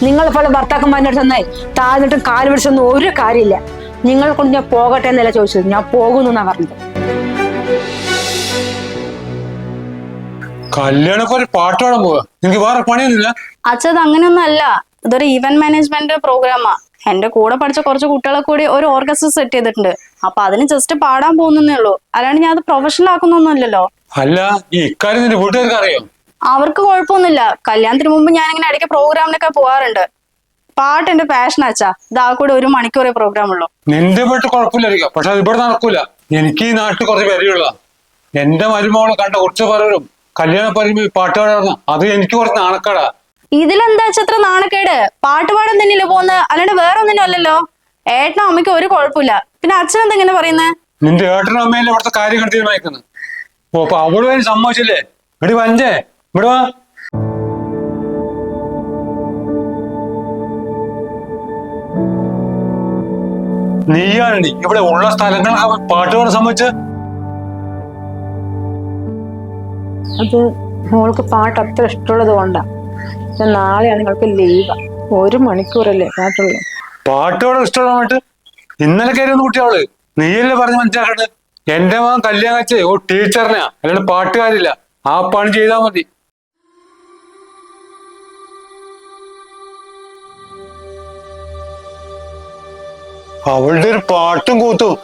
നിങ്ങളിപ്പോൾ ഭർത്താക്കന്മാരുടെ അടുത്ത് നന്നായി താഴ്ന്നിട്ടും കാല് പിടിച്ചൊന്നും ഒരു കാര്യമില്ല. നിങ്ങളെ കൊണ്ട് ഞാൻ പോകട്ടെ എന്നല്ല ചോദിച്ചത്, ഞാൻ പോകുന്നു എന്നാ പറഞ്ഞത്. കല്യാണൊക്കെ ഒരു പാട്ട് പാടാൻ പോവാ, നിനക്ക് വേറെ പണിയൊന്നുമില്ല? അച്ഛത് അങ്ങനെയൊന്നും അല്ല, ഇതൊരു ഇവന്റ് മാനേജ്മെന്റ് പ്രോഗ്രാമാ. എന്റെ കൂടെ പഠിച്ച കുറച്ച് കുട്ടികളെ കൂടി ഒരു ഓർക്കസ്ട്ര സെറ്റ് ചെയ്തിട്ടുണ്ട്. അപ്പൊ അതിന് ജസ്റ്റ് പാടാൻ പോകുന്നേ ഉള്ളൂ, അല്ലാണ്ട് ഞാൻ അത് പ്രൊഫഷണൽ ആക്കുന്നൊന്നുമല്ലല്ലോ. അല്ല, ഈ ഇക്കാര്യം നിന്റെ വീട്ടുകാർക്ക് അറിയാം? അവർക്ക് കുഴപ്പമൊന്നുമില്ല. കല്യാണത്തിന് മുമ്പ് ഞാൻ ഇങ്ങനെ ഇടയ്ക്ക് പ്രോഗ്രാമിനൊക്കെ പോകാറുണ്ട്. പാട്ട് എന്റെ പാഷൻ അച്ഛാ. ഇതാ കൂടെ 1 മണിക്കൂറേ പ്രോഗ്രാം ഉള്ളൂ. നിന്റെ വീട്ടിൽ കുഴപ്പമില്ലായിരിക്കാം, പക്ഷെ അത് ഇവിടെ നടക്കൂല. എനിക്ക് ഈ നാട്ടിൽ കുറച്ച് പരിചയമുള്ള എന്റെ മരുമോളെ കണ്ട കുറച്ച് പലരും കല്യാണം പറയുമ്പോ പാട്ട് പാടാറുന്ന അത് എനിക്ക് കുറച്ച് നാണക്കേടാ. ഇതിലെന്താ അത്ര നാണക്കേട്? പാട്ട് പാടാൻ തന്നെയല്ലേ പോകുന്നത്, അല്ലാണ്ട് വേറെ ഒന്നിനും അല്ലല്ലോ. ഏട്ടനും അമ്മയ്ക്കും ഒരു കുഴപ്പമില്ല, പിന്നെ അച്ഛൻ എന്താ ഇങ്ങനെ പറയുന്നത്? നിന്റെ ഏട്ടനും അമ്മയല്ലേ ഇവിടുത്തെ കാര്യങ്ങൾ തീരുമാനിക്കുന്നത്. ഓ, അപ്പൊ അവള് വേണ്ടി സമ്മതിച്ചില്ലേ? ഇവിടെ വഞ്ചേ, ഇവിടെ വാ. നീയാണി ഇവിടെ ഉള്ള സ്ഥലങ്ങളൊക്കെ പാട്ട് പാടാൻ സമ്മതിച്ച? അത് മോൾക്ക് പാട്ട് അത്ര ഇഷ്ടമുള്ളത് കൊണ്ടാ. നാളെയാണ് നിങ്ങൾക്ക് ലീവ്. 1 മണിക്കൂറല്ലേ പാട്ടുള്ളൂ. പാട്ട് പാടാൻ ഇഷ്ടമായിട്ട് ഇന്നലെ കയറിയൊന്ന് കുട്ടിയാവള്. നീയല്ലേ പറഞ്ഞ് മനസ്സിലാക്കട്ടെ. എന്റെ മകൻ കല്യാണം വെച്ചേ ഓ ടീച്ചറിനെയാ, അല്ലാണ്ട് പാട്ടുകാരില്ല. ആ പണി ചെയ്താൽ മതി. അവളുടെ ഒരു പാട്ടും കൂത്തും.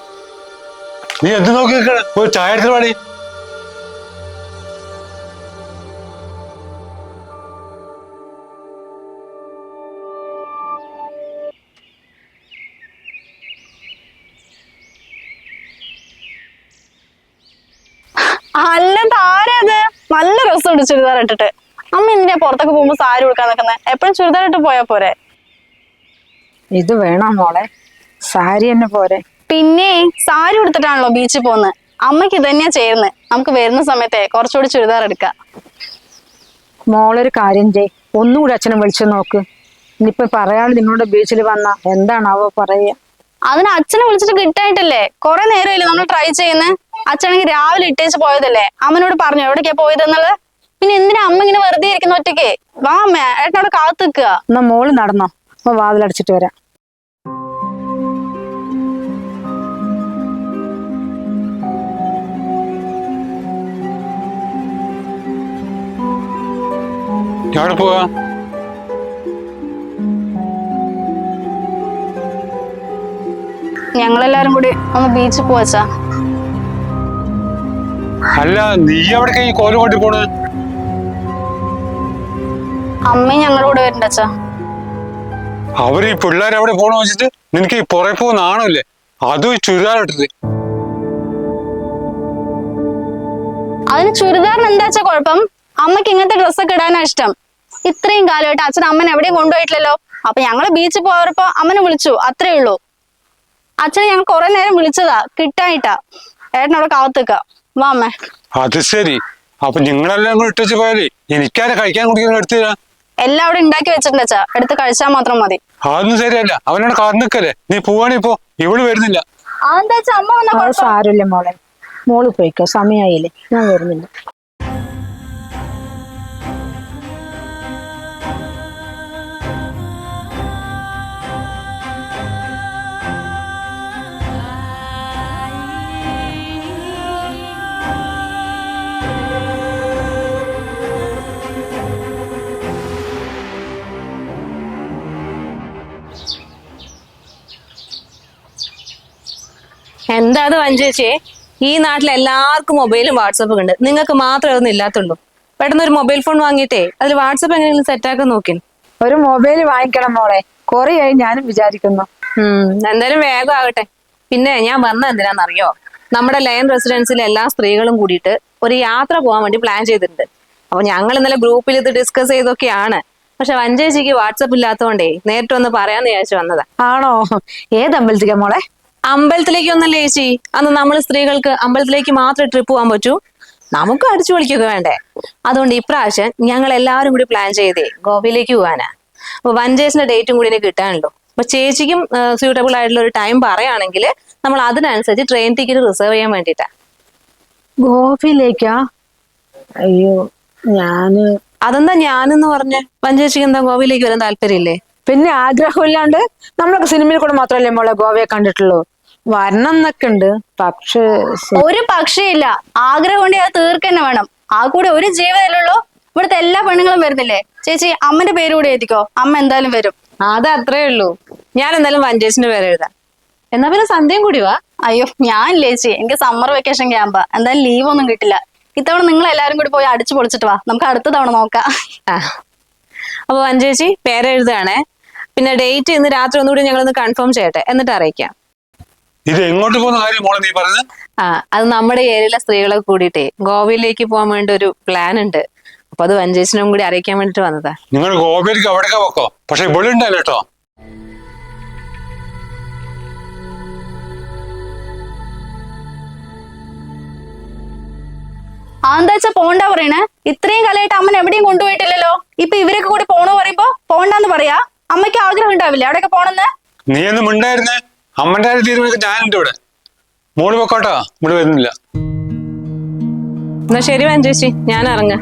നീ എന്ത് നോക്കി നിൽക്കണ? ഒരു ചായ എടുത്തിട്ട് പാടി. അല്ലാണ്ട് ആരത്? നല്ല രസമുണ്ട് ചുരിദാർ ഇട്ടിട്ട്. അമ്മ എന്തിനാ പുറത്തൊക്കെ പോകുമ്പോ സാരി ഉടുക്കാൻ നിൽക്കുന്നത്? എപ്പോഴും ചുരിദാർ ഇട്ട് പോയാ പോരെ? ഇത് വേണോ മോളെ? സാരി തന്നെ പോരെ? പിന്നെ സാരി ഉടുത്തിട്ടാണല്ലോ ബീച്ചിൽ പോകുന്നത്. അമ്മയ്ക്ക് ഇത് തന്നെയാ ചെയ്യുന്നത്. നമുക്ക് വരുന്ന സമയത്തെ കുറച്ചുകൂടി ചുരിദാർ എടുക്കാം. മോളൊരു കാര്യം ചെയ്, ഒന്നുകൂടി അച്ഛനെ വിളിച്ചു നോക്ക്. ഇനിയിപ്പൊ പറയാതെ നിങ്ങളുടെ ബീച്ചിൽ വന്ന എന്താണാവോ പറയുക? അതിന് അച്ഛനെ വിളിച്ചിട്ട് കിട്ടായിട്ടല്ലേ? കുറെ നേരമല്ലേ നമ്മൾ ട്രൈ ചെയ്യുന്നത്. അച്ഛനെങ്കിൽ രാവിലെ ഇട്ടേച്ച് പോയതല്ലേ. അമ്മനോട് പറഞ്ഞു എവിടേക്കാ പോയതെന്നുള്ളത്. പിന്നെ എന്തിനാ അമ്മ ഇങ്ങനെ വെറുതെ ഇരിക്കുന്ന ഒറ്റയ്ക്ക്? വാ അമ്മ, ഏട്ടനോട് കാത്തു നിൽക്കുക. എന്നാ മോള് നടന്നോ, അപ്പൊ വാതിലടച്ചിട്ട് വരാം. എവിടെ പോവാ? ഞങ്ങളെല്ലാരും കൂടി ഒന്ന് ബീച്ചിൽ പോവാച്ചാ. അല്ല, നീ എവിടേക്കാ ഈ കോല് കൊണ്ടി പോണ്? അമ്മയും ഞങ്ങളുടെ കൂടെ വരണ്ട അച്ഛാ. അവര് ഈ പിള്ളേർ എവിടെ പോണെന്ന് വെച്ചിട്ട് നിനക്ക് ഈ പുറകെ പോകുന്ന ആണല്ലേ? അതും ഈ ചുരിദാർ ഇട്ടത്. അതിന് ചുരിദാറിന് എന്താച്ചാ കുഴപ്പം? അമ്മയ്ക്ക് ഇങ്ങനത്തെ ഡ്രസ്സൊക്കെ ഇടാനാ ഇഷ്ടം. ഇത്രയും കാലമായിട്ട് അച്ഛൻ അമ്മനെ എവിടെയും കൊണ്ടുപോയിട്ടില്ലല്ലോ. അപ്പൊ ഞങ്ങള് ബീച്ചിൽ പോയപ്പോ അമ്മനെ വിളിച്ചു, അത്രേ ഉള്ളൂ. അച്ഛനെ ഞങ്ങൾ കുറെ നേരം വിളിച്ചതാ, കിട്ടായിട്ടാ. ഏട്ടനവിടെ കാത്തുക്ക. വാ അമ്മേ. അത് ശരി. അപ്പൊ നിങ്ങളെല്ലാം കൂടെ ഇട്ടു പോയാലേ എനിക്കാരെ കഴിക്കാൻ കുടിക്കാൻ എടുത്തില്ല. എല്ലാം അവിടെ ഉണ്ടാക്കി വെച്ചിട്ടുണ്ട് അച്ഛാ, എടുത്ത് കഴിച്ചാൽ മാത്രം മതി. അതൊന്നും ശരിയല്ല. അവനോട് കാത്തു നിൽക്കല്ലേ. നീ പോവാണി പോ, ഇവള് വരുന്നില്ല. അതെന്താ വെച്ചാ അമ്മ വന്ന സാരമില്ല മോളെ, മോള് പോയിക്കോ, സമയായില്ലേ, ഞാൻ വരുന്നില്ല. എന്താ അത് വഞ്ചേച്ചിയെ? ഈ നാട്ടിൽ എല്ലാവർക്കും മൊബൈലും വാട്സപ്പും ഉണ്ട്, നിങ്ങൾക്ക് മാത്രമേ അതൊന്നും ഇല്ലാത്തുള്ളൂ. പെട്ടെന്ന് ഒരു മൊബൈൽ ഫോൺ വാങ്ങിയിട്ടേ അതിൽ വാട്സപ്പ് എങ്ങനെയെങ്കിലും സെറ്റാക്കാൻ നോക്കി. ഒരു മൊബൈൽ വാങ്ങിക്കണം മോളെ, കുറെയായി ഞാനും വിചാരിക്കുന്നു. എന്തായാലും വേഗം ആകട്ടെ. പിന്നെ ഞാൻ വന്ന എന്തിനാന്നറിയോ? നമ്മുടെ ലയൺ റെസിഡൻസിലെ എല്ലാ സ്ത്രീകളും കൂടിയിട്ട് ഒരു യാത്ര പോകാൻ വേണ്ടി പ്ലാൻ ചെയ്തിട്ടുണ്ട്. അപ്പൊ ഞങ്ങൾ ഇന്നലെ ഗ്രൂപ്പിൽ ഇത് ഡിസ്കസ് ചെയ്തൊക്കെയാണ്. പക്ഷെ വഞ്ചേച്ചിക്ക് വാട്സപ്പ് ഇല്ലാത്തതുകൊണ്ടേ നേരിട്ട് ഒന്ന് പറയാന്ന് വിചാരിച്ചു വന്നതാ. ആണോ? ഏത് അമ്പലത്തിലേക്കാ മോളെ? അമ്പലത്തിലേക്കൊന്നല്ലേ ചേച്ചി, അന്ന് നമ്മൾ സ്ത്രീകൾക്ക് അമ്പലത്തിലേക്ക് മാത്രമേ ട്രിപ്പ് പോകാൻ പറ്റൂ. നമുക്ക് അടിച്ചു പൊളിക്കൊക്കെ വേണ്ടേ? അതുകൊണ്ട് ഇപ്രാവശ്യം ഞങ്ങൾ എല്ലാവരും കൂടി പ്ലാൻ ചെയ്തേ ഗോവയിലേക്ക് പോകാനാ. അപ്പൊ വഞ്ചേഴ്സിന്റെ ഡേറ്റും കൂടി എനിക്ക് കിട്ടാനുള്ളൂ. അപ്പൊ ചേച്ചിക്കും സ്യൂട്ടബിൾ ആയിട്ടുള്ള ഒരു ടൈം പറയുകയാണെങ്കിൽ നമ്മൾ അതിനനുസരിച്ച് ട്രെയിൻ ടിക്കറ്റ് റിസർവ് ചെയ്യാൻ വേണ്ടിട്ടാ. ഗോവയിലേക്കാ? അയ്യോ, ഞാന് അതെന്താ ഞാനെന്ന് പറഞ്ഞ് വഞ്ചേച്ചിക്ക് എന്താ ഗോവയിലേക്ക് വരാൻ താല്പര്യമില്ലേ? പിന്നെ ആഗ്രഹമില്ലാണ്ട് നമ്മളൊക്കെ സിനിമയിൽ കൂടെ മാത്രമല്ലേ മോളെ ഗോവയെ കണ്ടിട്ടുള്ളൂ. വരണം എന്നൊക്കെ ഉണ്ട്, പക്ഷേ ഒരു പക്ഷേയില്ല, ആഗ്രഹം കൊണ്ട് അത് തീർക്കന്നെ വേണം. ആ കൂടെ ഒരു ജീവിതമല്ലോ. ഇവിടുത്തെ എല്ലാ പെണ്ണുങ്ങളും വരുന്നില്ലേ ചേച്ചി? അമ്മന്റെ പേര് കൂടെ എഴുതിക്കോ, അമ്മ എന്തായാലും വരും. അത് അത്രേ ഉള്ളൂ. ഞാൻ എന്തായാലും വഞ്ചേച്ചിന്റെ പേര് എഴുതാം. എന്നാ പിന്നെ സന്ധ്യയും കൂടി വാ. അയ്യോ ഞാനില്ലേ ചേച്ചി, എനിക്ക് സമ്മർ വെക്കേഷൻ ക്യാമ്പാ, എന്തായാലും ലീവ് ഒന്നും കിട്ടില്ല. ഇത്തവണ നിങ്ങൾ എല്ലാരും കൂടി പോയി അടിച്ചു പൊളിച്ചിട്ട് വാ, നമുക്ക് അടുത്ത തവണ നോക്കാം. ആ അപ്പൊ വഞ്ചേച്ചി പേരെഴുതാണേ. പിന്നെ ഡേറ്റ് ഇന്ന് രാത്രി ഒന്നുകൂടി ഞങ്ങളൊന്ന് കൺഫേം ചെയ്യട്ടെ, എന്നിട്ട് അറിയിക്കാം. ഇത് എങ്ങോട്ട് പോകുന്ന കാര്യം മോളെ നീ പറഞ്ഞത്? അത് നമ്മുടെ ഏരിയയിലെ സ്ത്രീകളെ കൂടിയിട്ടേ ഗോവയിലേക്ക് പോകാൻ വേണ്ടി ഒരു പ്ലാൻ ഉണ്ട്. അപ്പൊ അത് വഞ്ചേച്ചിനും കൂടി അറിയിക്കാൻ വേണ്ടിട്ട് വന്നതാ. നിങ്ങൾ ഗോവയിലേക്ക് അവിടേക്ക് വെക്കോ, പക്ഷെ ഇവിടെ ഉണ്ടല്ലോ കേട്ടോ. എന്താ വെച്ചാ പോണ്ടാ പറയണേ? ഇത്രയും കാലമായിട്ട് അമ്മൻ എവിടെയും കൊണ്ടുപോയിട്ടില്ലല്ലോ. ഇപ്പൊ ഇവരൊക്കെ കൂടി പോണോ പറയുമ്പോ പോണ്ടാന്ന് പറയാ. അമ്മയ്ക്ക് ആഗ്രഹം ഉണ്ടാവില്ലേ അവിടെയൊക്കെ പോണെന്ന്? നീ ഒന്നും മിണ്ടായിരുന്നേ. അമ്മന്റെ കാര്യം തീരുമാനിക്കാൻ ഞാനുണ്ട് ഇവിടെ. മോള് വെക്കോട്ടോ, ഇവിടെ വരുന്നില്ല. എന്നാ ശരി വഞ്ചേച്ചി, ഞാൻ ഇറങ്ങ.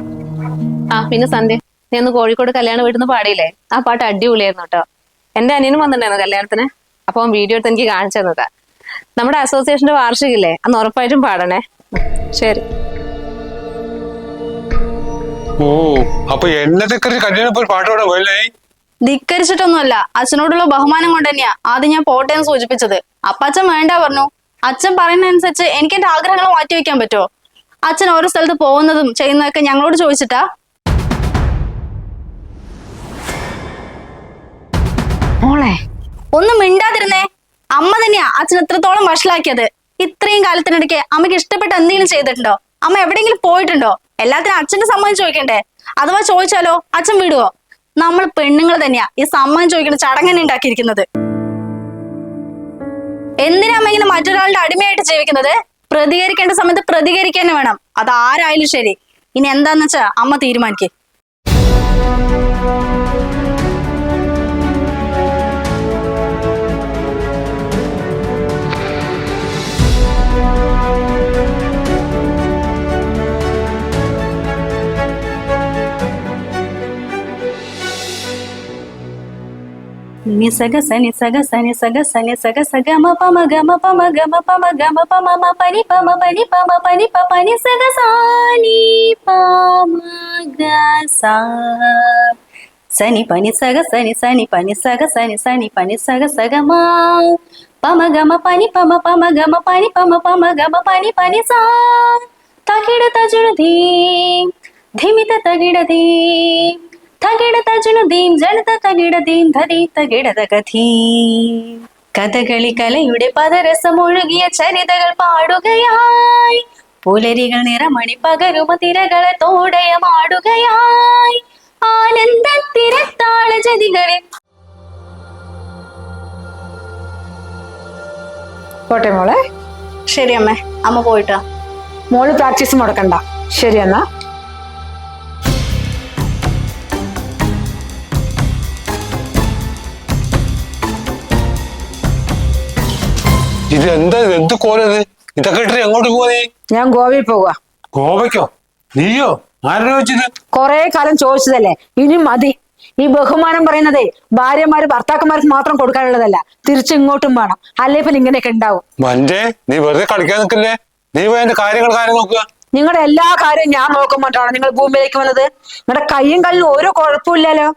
പിന്നെ സന്ധ്യ, നീ ഒന്ന് കോഴിക്കോട് കല്യാണ വീട്ടിൽ നിന്ന് പാടിയില്ലേ? ആ പാട്ട് അടിപൊളിയായിരുന്നു കേട്ടോ. എന്റെ അനിയനും വന്നിട്ടുണ്ടായിരുന്നു കല്യാണത്തിന്. അപ്പൊ വീഡിയോ എടുത്ത് എനിക്ക് കാണിച്ചു തന്നതാ. നമ്മുടെ അസോസിയേഷന്റെ വാർഷികയില്ലേ, അന്ന് ഉറപ്പായിട്ടും പാടണേ. ശരി. ഓ, അപ്പൊ എന്നതൊക്കെ കല്യാണം പോയി പാട്ടോടെ പോയല്ലേ? ധിക്കരിച്ചിട്ടൊന്നുമല്ല, അച്ഛനോടുള്ള ബഹുമാനം കൊണ്ട് തന്നെയാ ആദ്യം ഞാൻ പോട്ടെ എന്ന് സൂചിപ്പിച്ചത്. അപ്പൊ അച്ഛൻ വേണ്ട പറഞ്ഞു. അച്ഛൻ പറയുന്നതനുസരിച്ച് എനിക്ക് എന്റെ ആഗ്രഹങ്ങൾ മാറ്റി വെക്കാൻ പറ്റുമോ? അച്ഛൻ ഓരോ സ്ഥലത്ത് പോകുന്നതും ചെയ്യുന്നതൊക്കെ ഞങ്ങളോട് ചോദിച്ചിട്ടാ. മോളെ ഒന്നും മിണ്ടാതിരുന്നേ. അമ്മ തന്നെയാ അച്ഛൻ എത്രത്തോളം വഷളാക്കിയത്. ഇത്രയും കാലത്തിനിടയ്ക്ക് അമ്മയ്ക്ക് ഇഷ്ടപ്പെട്ട എന്തെങ്കിലും ചെയ്തിട്ടുണ്ടോ? അമ്മ എവിടെയെങ്കിലും പോയിട്ടുണ്ടോ? എല്ലാത്തിനും അച്ഛന്റെ സമ്മതം ചോദിക്കണ്ടേ? അഥവാ ചോദിച്ചാലോ അച്ഛൻ വിടുവോ? നമ്മൾ പെണ്ണുങ്ങൾ തന്നെയാ ഈ സമ്മതം ചോദിക്കുന്ന ചടങ്ങനെ ഉണ്ടാക്കിയിരിക്കുന്നത്. എന്തിനാ അമ്മ ഇങ്ങനെ മറ്റൊരാളുടെ അടിമയായിട്ട് ജീവിക്കുന്നത്? പ്രതികരിക്കേണ്ട സമയത്ത് പ്രതികരിക്കാൻ വേണം, അത് ആരായാലും ശരി. ഇനി എന്താന്ന് വെച്ചാ അമ്മ തീരുമാനിക്കേ. నిసగ సని సగ సని సగ సని సగ సగ మ పమ గ మ పమ గ మ పమ గ మ పమ మ పని పమ పని పమ పని ప పని సగ సాని పమ గ సా సని పని సగ సని సని పని సగ సని సని పని సగ సగ మ పమ గ మ పని పమ పమ గ మ పని పమ పమ గ మ పని పని సా తగిడ తజుడు ధీ ధిమిత తగిడ ధీ തകിട തജുനു ദീം ജനത തകിട ദീം ധതി തകിട തകഥീ. കഥകളി കലയുടെ പദരസമൊഴുകിയ ചരിതകൾ പാടുകയായി, പുലരികൾ നിറമണി പകരുമ തിരകളെ തോടയമാടുകയായി, ആനന്ദ തിരത്താള ജതികളിൽ. പോട്ടെ മോളെ. ശരി അമ്മേ, അമ്മ പോയിട്ടാ. മോള് പ്രാക്ടീസ് മുടക്കണ്ട. ശരി എന്നാ. ഇത് എന്താ, എന്ത് കോലത്? ഇതൊക്കെ ഇട്ട് എങ്ങോട്ട് പോവാ നീ? ഞാൻ ഗോവയിൽ പോവാ. ഗോവയ്ക്കോ? നീയോ? ആരോട് ചോദിച്ചത്? കൊറേ കാലം ചോദിച്ചതല്ലേ, ഇനി മതി. ഈ ബഹുമാനം പറയുന്നതേ ഭാര്യമാര് ഭർത്താക്കന്മാർക്ക് മാത്രം കൊടുക്കാനുള്ളതല്ല, തിരിച്ചിങ്ങോട്ടും വേണം. അല്ലേ പിന്നെ ഇങ്ങനെയൊക്കെ ഉണ്ടാവും. മഞ്ചേ, നീ വെറുതെ കളിക്കാൻ നിൽക്കില്ലേ? നീ പോയി എന്റെ കാര്യങ്ങൾ നോക്കുക. നിങ്ങളുടെ എല്ലാ കാര്യവും ഞാൻ നോക്കുമ്പോഴാണ് നിങ്ങൾ ഭൂമിയിലേക്ക് വന്നത്. നിങ്ങളുടെ കയ്യും കല്ലും ഓരോ കുഴപ്പമില്ലല്ലോ.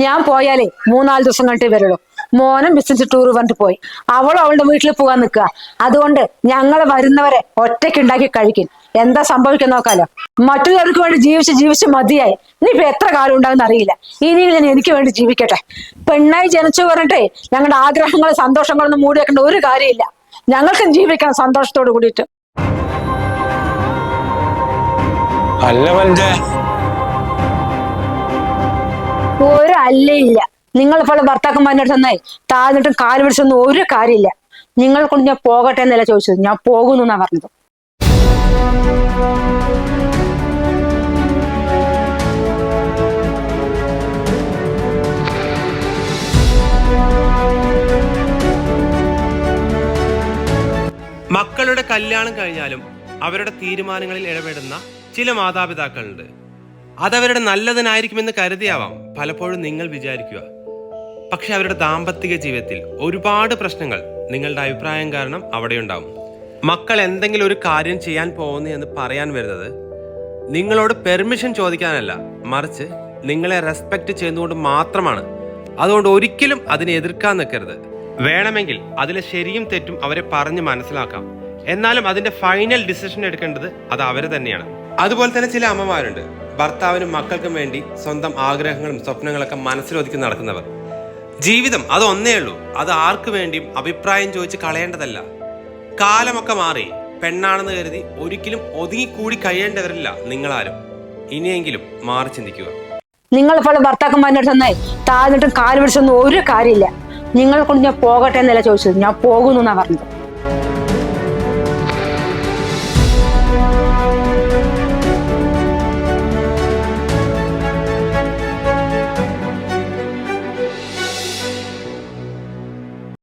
ഞാൻ പോയാലേ 3-4 ദിവസം കഴിഞ്ഞിട്ട് വരുള്ളൂ. മോനും ബിസിനസ് ടൂർ പറഞ്ഞിട്ട് പോയി, അവളും അവളുടെ വീട്ടിൽ പോകാൻ നിൽക്കുക. അതുകൊണ്ട് ഞങ്ങളെ വരുന്നവരെ ഒറ്റയ്ക്ക് ഉണ്ടാക്കി കഴിക്കും. എന്താ സംഭവിക്കാൻ നോക്കാലോ. മറ്റുള്ളവർക്ക് വേണ്ടി ജീവിച്ച് മതിയായി. ഇനിയിപ്പോ എത്ര കാലം ഉണ്ടാകുന്ന അറിയില്ല. ഇനിയും ഞാൻ എനിക്ക് വേണ്ടി ജീവിക്കട്ടെ. പെണ്ണായി ജനിച്ചു പറഞ്ഞിട്ടേ ഞങ്ങളുടെ ആഗ്രഹങ്ങളും സന്തോഷങ്ങളൊന്നും മൂടി വെക്കേണ്ട ഒരു കാര്യമില്ല. ഞങ്ങൾക്കും ജീവിക്കണം സന്തോഷത്തോട് കൂടിയിട്ട്. അല്ല മഞ്ചേ, ഒരു അല്ലയില്ല. നിങ്ങളിപ്പോൾ ഭർത്താക്കന്മാരുടെ അടുത്ത് നന്നായി താഴ്ന്നിട്ടും കാല് പിടിച്ചൊന്നും ഒരു കാര്യമില്ല. നിങ്ങളെ കൊണ്ട് ഞാൻ പോകട്ടെ എന്നല്ല ചോദിച്ചത്, ഞാൻ പോകുന്നു എന്നാ പറഞ്ഞത്. മക്കളുടെ കല്യാണം കഴിഞ്ഞാലും അവരുടെ തീരുമാനങ്ങളിൽ ഇടപെടുന്ന ചില മാതാപിതാക്കളുണ്ട്. അതവരുടെ നല്ലതിനായിരിക്കുമെന്ന് കരുതിയാവാം പലപ്പോഴും നിങ്ങൾ വിചാരിക്കുക. പക്ഷെ അവരുടെ ദാമ്പത്തിക ജീവിതത്തിൽ ഒരുപാട് പ്രശ്നങ്ങൾ നിങ്ങളുടെ അഭിപ്രായം കാരണം അവിടെ ഉണ്ടാവും. മക്കൾ എന്തെങ്കിലും ഒരു കാര്യം ചെയ്യാൻ പോകുന്നു എന്ന് പറയാൻ വരുന്നത് നിങ്ങളോട് പെർമിഷൻ ചോദിക്കാനല്ല, മറിച്ച് നിങ്ങളെ റെസ്പെക്ട് ചെയ്യുന്നതുകൊണ്ട് മാത്രമാണ്. അതുകൊണ്ട് ഒരിക്കലും അതിനെ എതിർക്കാൻ നിൽക്കരുത്. വേണമെങ്കിൽ അതിലെ ശരിയും തെറ്റും അവരെ പറഞ്ഞ് മനസ്സിലാക്കാം. എന്നാലും അതിന്റെ ഫൈനൽ ഡിസിഷൻ എടുക്കേണ്ടത് അത് അവര് തന്നെയാണ്. അതുപോലെ തന്നെ ചില അമ്മമാരുണ്ട്, ഭർത്താവിനും മക്കൾക്കും വേണ്ടി സ്വന്തം ആഗ്രഹങ്ങളും സ്വപ്നങ്ങളൊക്കെ മനസ്സിലൊതുക്കി നടക്കുന്നവർ. ജീവിതം അത് ഒന്നേ ഉള്ളൂ. അത് ആർക്കു വേണ്ടിയും അഭിപ്രായം ചോദിച്ച് കളയേണ്ടതല്ല. കാലമൊക്കെ മാറി. പെണ്ണാണെന്ന് കരുതി ഒരിക്കലും ഒതുങ്ങിക്കൂടി കഴിയേണ്ടവരില്ല നിങ്ങളാരും. ഇനിയെങ്കിലും മാറി ചിന്തിക്കുക. നിങ്ങളിപ്പോൾ ഭർത്താക്കന്മാരുടെ അടുത്ത് തന്നെ താഴ്ന്നിട്ടും കാല് പിടിച്ചൊന്നും ഒരു കാര്യമില്ല. നിങ്ങളെ കൊണ്ട് ഞാൻ പോകട്ടെ എന്നല്ല ചോദിച്ചത്, ഞാൻ പോകുന്നു എന്നാ പറഞ്ഞത്.